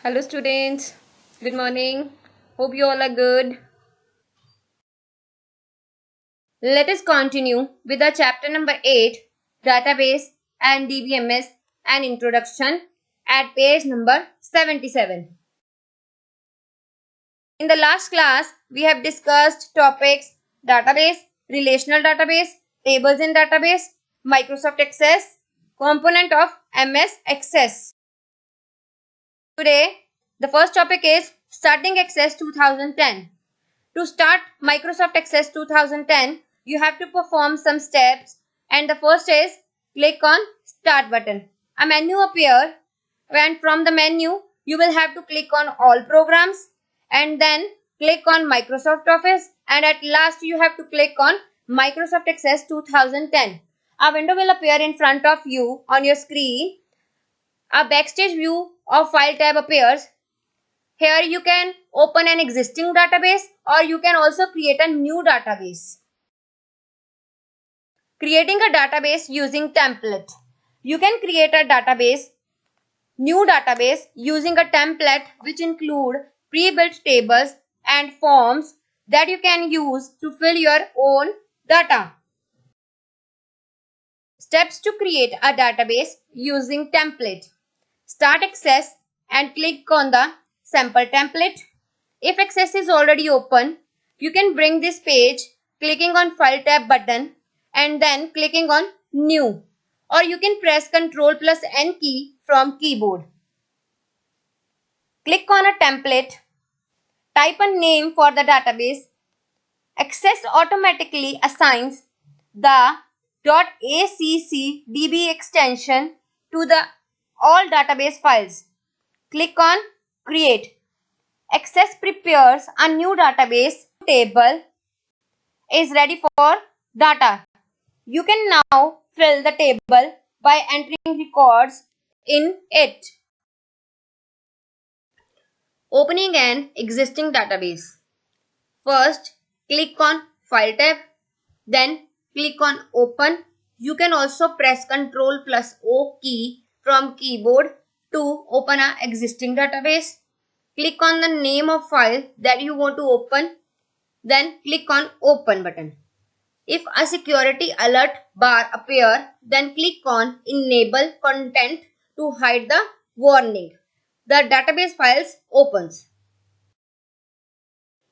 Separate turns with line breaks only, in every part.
Hello students, good morning. Hope you all are good. Let us continue with the chapter number 8, Database and DBMS and Introduction at page number 77. In the last class, we have discussed topics database, relational database, tables in database, Microsoft Access, component of MS Access. Today, the first topic is Starting Access 2010. To start Microsoft Access 2010, you have to perform some steps, and the first is click on Start button. A menu appears, and from the menu you will have to click on All Programs and then click on Microsoft Office, and at last you have to click on Microsoft Access 2010. A window will appear in front of you on your screen. A backstage view of File tab appears. Here you can open an existing database or you can also create a new database. Creating a database using template. You can create a new database using a template which include pre-built tables and forms that you can use to fill your own data. Steps to create a database using template. Start Access and click on the sample template. If Access is already open, you can bring this page clicking on File tab button and then clicking on New, or you can press Ctrl plus N key from keyboard. Click on a template, type a name for the database. Access automatically assigns the .accdb extension to the all database files. Click on Create. Access prepares a new database. Table is ready for data. You can now fill the table by entering records in it. Opening an existing database. First, click on File tab, then click on Open. You can also press Ctrl plus O key from keyboard to open an existing database. Click on the name of file that you want to open, then click on Open button. If a security alert bar appears, then click on Enable Content to hide the warning. The database files opens.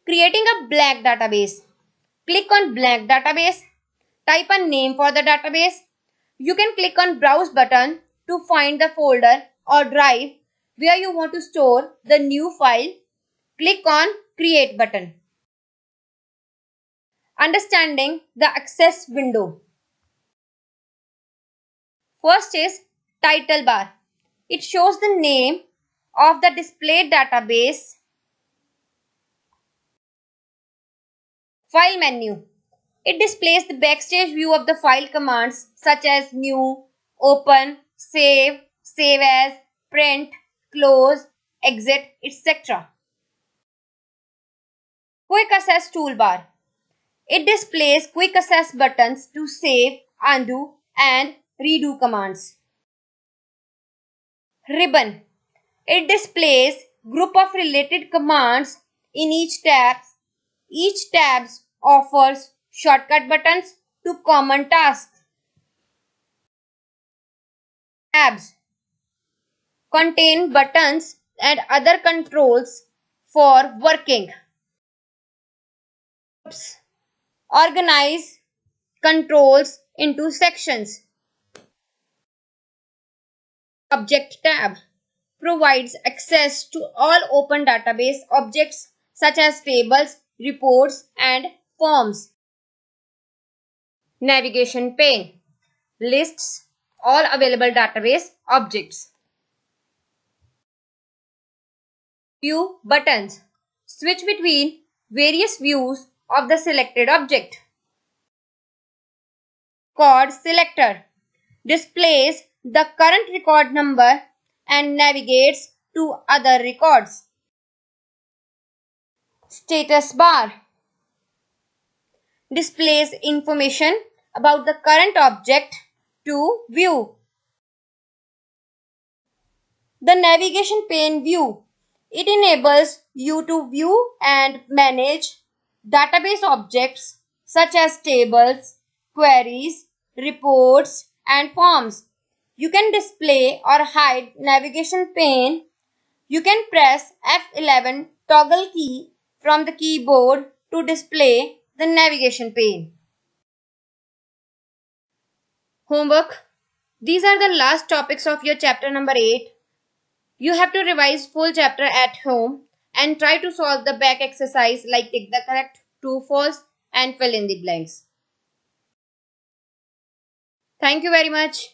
Creating a blank database. Click on Blank Database. Type a name for the database. You can click on Browse button to find the folder or drive where you want to store the new file. Click on Create button. Understanding the Access window. First is Title bar. It shows the name of the displayed database. File menu. It displays the backstage view of the file commands such as New, Open, Save, Save As, Print, Close, Exit, etc. Quick Access toolbar. It displays quick access buttons to save, undo, and redo commands. Ribbon. It displays group of related commands in each tab. Each tab offers shortcut buttons to common tasks. Tabs contain buttons and other controls for working. Organize controls into sections. Object tab provides access to all open database objects such as tables, reports, and forms. Navigation pane lists all available database objects. View buttons switch between various views of the selected object. Record selector displays the current record number and navigates to other records. Status bar displays information about the current object to view. The navigation pane view It enables you to view and manage database objects such as tables, queries, reports, and forms. You can display or hide navigation pane. You can press F11 toggle key from the keyboard to display the navigation pane. Homework. These are the last topics of your chapter number 8. You have to revise full chapter at home and try to solve the back exercise like tick the correct, true, false and fill in the blanks. Thank you very much.